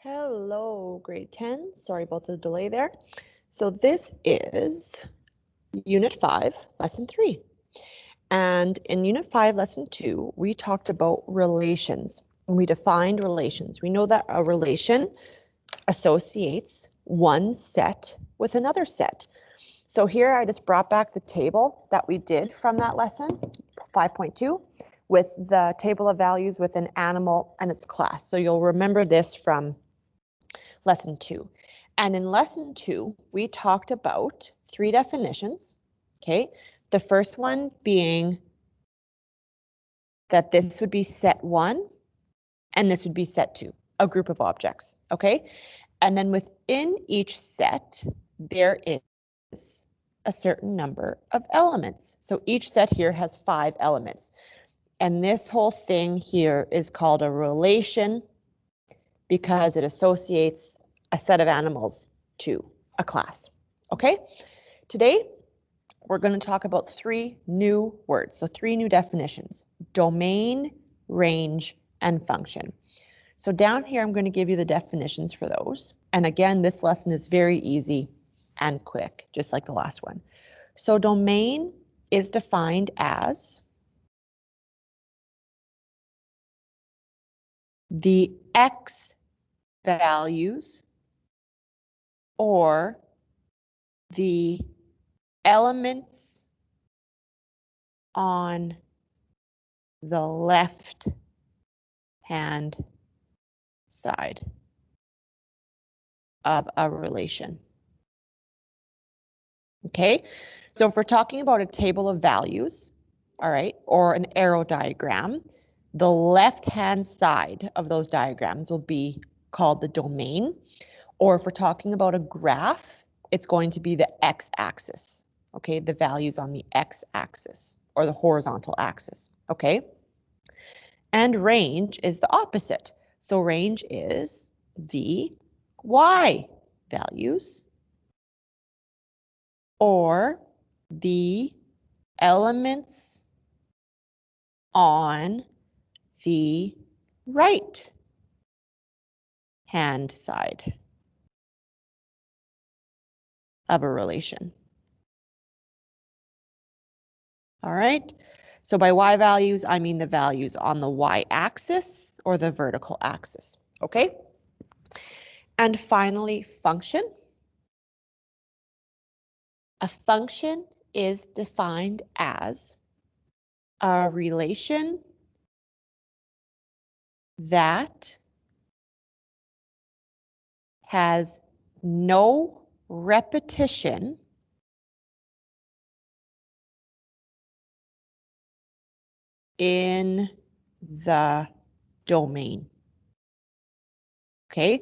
Hello, grade 10. Sorry about the delay there. So this is Unit 5, Lesson 3. And in Unit 5, Lesson 2, we talked about relations. And we defined relations. We know that a relation associates one set with another set. So here I just brought back the table that we did from that lesson, 5.2, with the table of values with an animal and its class. So you'll remember this from Lesson 2. And in Lesson 2, we talked about 3 definitions, okay? The first one being that this would be set 1 and this would be set 2, a group of objects, okay? And then within each set, there is a certain number of elements. So each set here has 5 elements. And this whole thing here is called a relation because it associates a set of animals to a class. Okay, today we're going to talk about 3 new words, so 3 new definitions: domain, range, and function. So down here I'm going to give you the definitions for those. And again, this lesson is very easy and quick, just like the last one. So domain is defined as the X values or the elements on the left hand side of a relation. Okay, so if we're talking about a table of values, all right, or an arrow diagram, the left hand side of those diagrams will be called the domain. Or if we're talking about a graph, it's going to be the x-axis, okay, the values on the x-axis or the horizontal axis, okay? And range is the opposite. So range is the y values or the elements on the right hand side of a relation. All right, so by y values, I mean the values on the y-axis or the vertical axis, okay? And finally, function. A function is defined as a relation that has no repetition in the domain. Okay,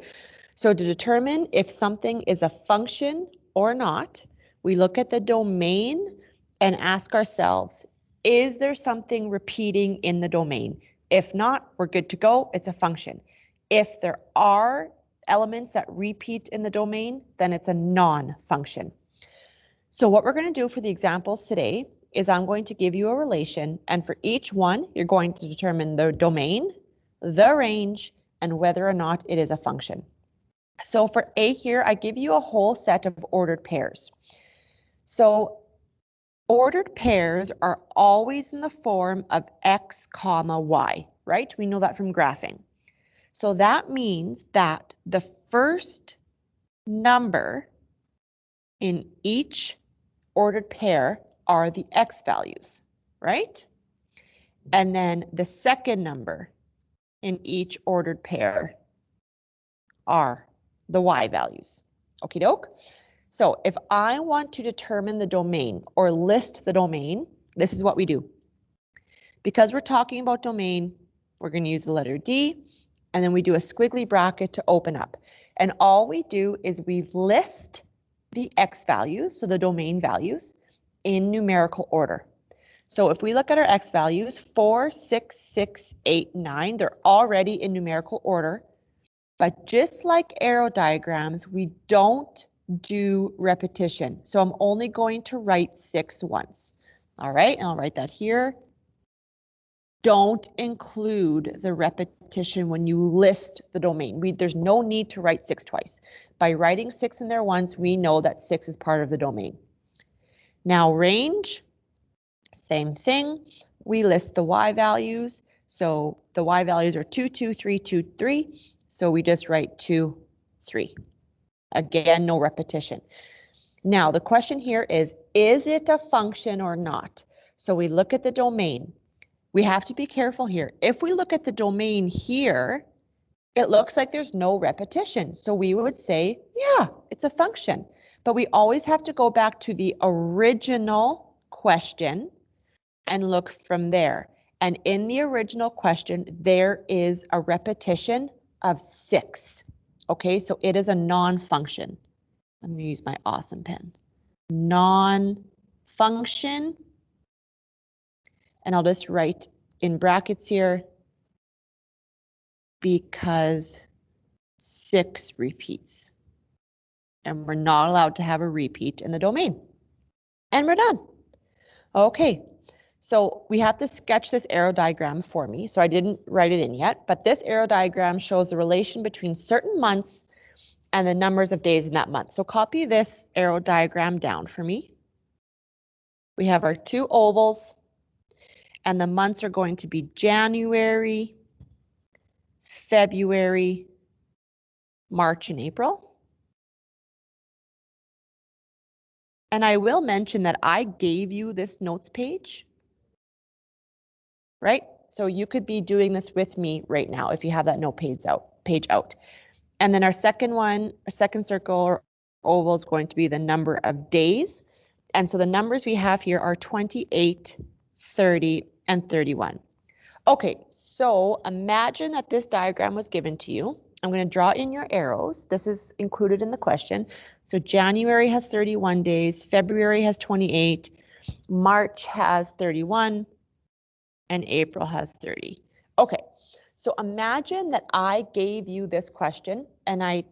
so to determine if something is a function or not, we look at the domain and ask ourselves, is there something repeating in the domain? If not, we're good to go, it's a function. If there are elements that repeat in the domain, then it's a non-function. So what we're going to do for the examples today is I'm going to give you a relation, and for each one, you're going to determine the domain, the range, and whether or not it is a function. So for A here, I give you a whole set of ordered pairs. So ordered pairs are always in the form of x comma y, right? We know that from graphing. So that means that the first number in each ordered pair are the x values, right? And then the second number in each ordered pair are the y values. Okie doke. So if I want to determine the domain or list the domain, this is what we do. Because we're talking about domain, we're going to use the letter D, and then we do a squiggly bracket to open up. And all we do is we list the x values, so the domain values, in numerical order. So if we look at our x values, 4, 6, 6, 8, 9, they're already in numerical order. But just like arrow diagrams, we don't do repetition. So I'm only going to write 6 once. All right, and I'll write that here. don't include the repetition when you list the domain. There's no need to write 6 twice. By writing 6 in there once, we know that 6 is part of the domain. Now range, same thing. We list the y values. So the y values are 2, 2, 3, 2, 3. So we just write 2, 3. Again, no repetition. Now the question here is it a function or not? So we look at the domain. We have to be careful here. If we look at the domain here, it looks like there's no repetition. So we would say, yeah, it's a function. But we always have to go back to the original question and look from there. And in the original question, there is a repetition of 6. Okay, so it is a non-function. I'm going to use my awesome pen. Non-function. And I'll just write in brackets here because 6 repeats. And we're not allowed to have a repeat in the domain. And we're done. Okay, so we have to sketch this arrow diagram for me. So I didn't write it in yet, but this arrow diagram shows the relation between certain months and the numbers of days in that month. So copy this arrow diagram down for me. We have our 2 ovals. And the months are going to be January, February, March, and April. And I will mention that I gave you this notes page, right? So you could be doing this with me right now if you have that note page out. And then our second one, our second circle or oval is going to be the number of days. And so the numbers we have here are 28, 30, and 31. Okay, so imagine that this diagram was given to you. I'm going to draw in your arrows. This is included in the question. So January has 31 days, February has 28, March has 31, and April has 30. Okay, so imagine that I gave you this question and I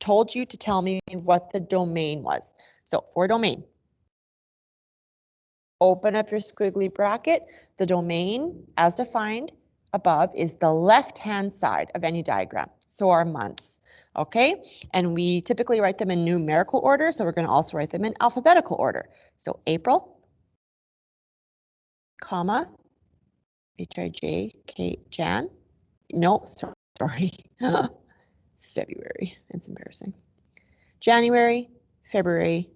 told you to tell me what the domain was. So for domain, open up your squiggly bracket. The domain, as defined above, is the left-hand side of any diagram. So our months, okay? And we typically write them in numerical order, so we're going to also write them in alphabetical order. So April, comma, H-I-J-K, Jan. No, sorry. February. It's embarrassing. January, February,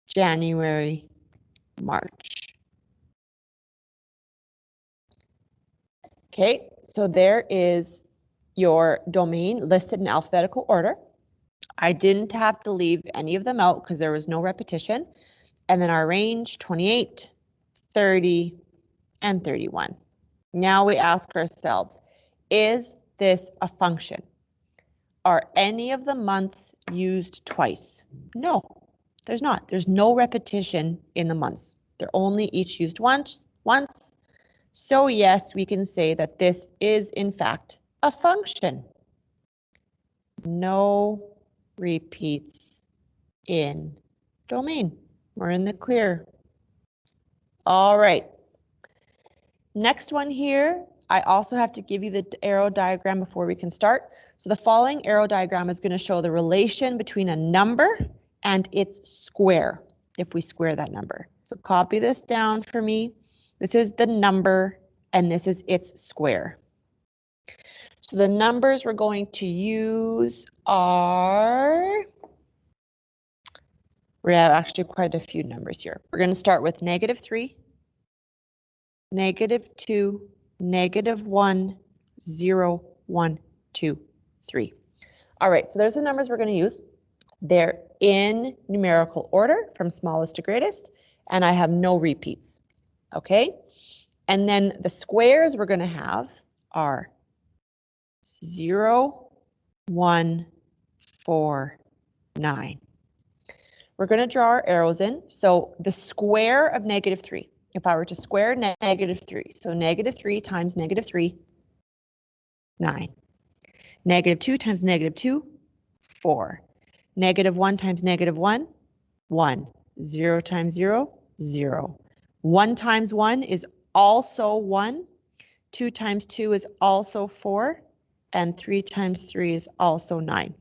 January, March. Okay, so there is your domain listed in alphabetical order. I didn't have to leave any of them out because there was no repetition. And then our range, 28, 30, and 31. Now we ask ourselves, is this a function? Are any of the months used twice? No, there's not. There's no repetition in the months. They're only each used once. So yes, we can say that this is in fact a function. No repeats in domain. We're in the clear. All right. Next one here, I also have to give you the arrow diagram before we can start. So the following arrow diagram is going to show the relation between a number and its square, if we square that number. So copy this down for me. This is the number and this is its square. So the numbers we're going to use are, we have actually quite a few numbers here. We're going to start with -3, -2, -1, 0, 1, 2, 3. All right, so there's the numbers we're going to use. They're in numerical order from smallest to greatest, and I have no repeats. Okay, and then the squares we're going to have are 0, 1, 4, 9. We're going to draw our arrows in. So the square of -3. If I were to square -3, so -3 times -3, 9. -2 times -2, 4. -1 times -1, 1. 0 times 0, 0. 1 times 1 is also 1. 2 times 2 is also 4, and 3 times 3 is also 9.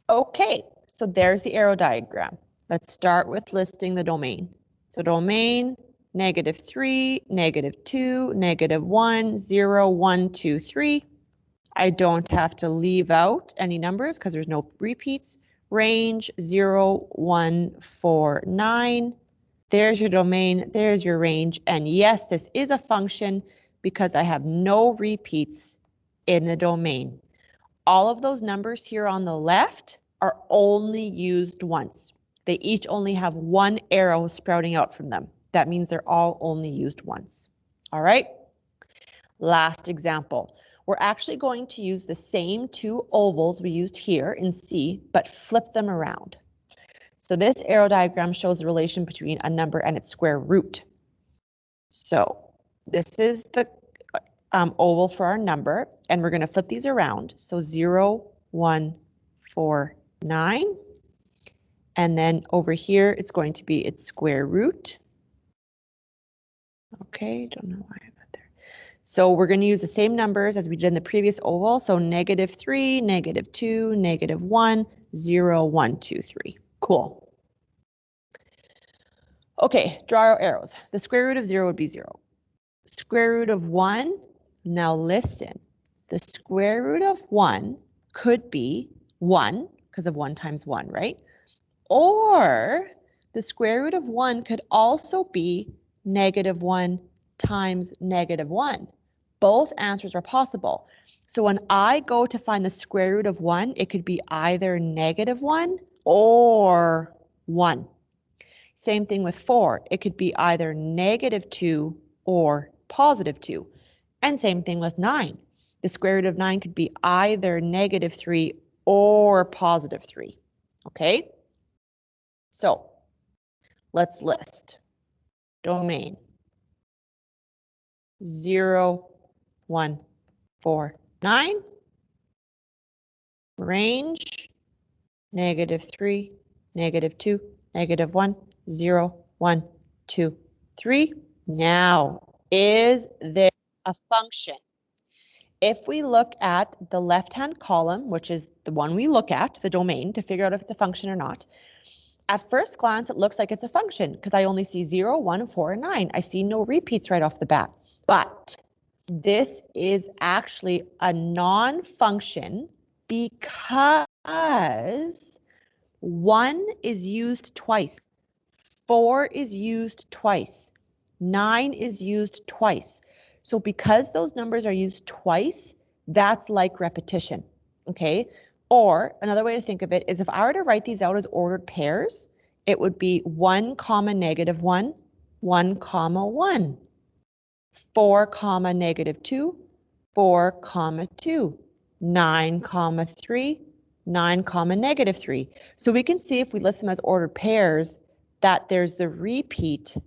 Okay, so there's the arrow diagram. Let's start with listing the domain. So domain, -3, -2, -1, 0, 1, 2, 3. I don't have to leave out any numbers because there's no repeats. Range 0, 1, 4, 9. There's your domain, there's your range, and yes, this is a function because I have no repeats in the domain. All of those numbers here on the left are only used once. They each only have one arrow sprouting out from them. That means they're all only used once. All right, last example. We're actually going to use the same two ovals we used here in C, but flip them around. So this arrow diagram shows the relation between a number and its square root. So this is the oval for our number, and we're going to flip these around. So 0, 1, 4, 9. And then over here, it's going to be its square root. Okay, don't know why I have that there. So we're going to use the same numbers as we did in the previous oval. So -3, -2, -1, 0, 1, 2, 3. Cool. Okay, draw our arrows. The square root of 0 would be 0. Square root of 1, now listen. The square root of 1 could be 1, because of 1 times 1, right? Or the square root of 1 could also be -1 times -1. Both answers are possible. So when I go to find the square root of 1, it could be either -1 or 1. Same thing with 4. It could be either -2 or +2. And same thing with 9. The square root of 9 could be either -3 or +3. Okay? So let's list. Domain 0, 1, 4, 9. Range -3, -2, -1, 0, 1, 2, 3. Now, is there a function? If we look at the left-hand column, which is the one we look at, the domain, to figure out if it's a function or not, at first glance, it looks like it's a function because I only see 0, 1, 4, and 9. I see no repeats right off the bat. But this is actually a non-function because 1 is used twice, 4 is used twice, 9 is used twice. So because those numbers are used twice, that's like repetition, okay? Or another way to think of it is if I were to write these out as ordered pairs, it would be 1, -1, 1, 1, 4, -2, 4, 2, 9, 3, 9, -3. So we can see if we list them as ordered pairs that there's the repeat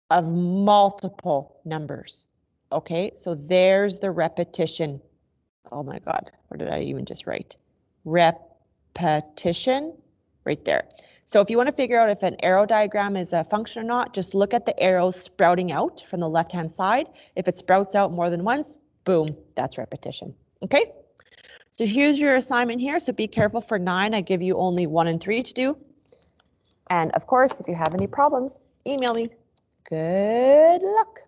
of multiple numbers. Okay, so there's the repetition. Oh my God, what did I even just write? Repetition right there. So if you want to figure out if an arrow diagram is a function or not, just look at the arrows sprouting out from the left-hand side. If it sprouts out more than once, boom, that's repetition. Okay, so here's your assignment here. So be careful for 9. I give you only 1 and 3 to do. And of course, if you have any problems, email me. Good luck.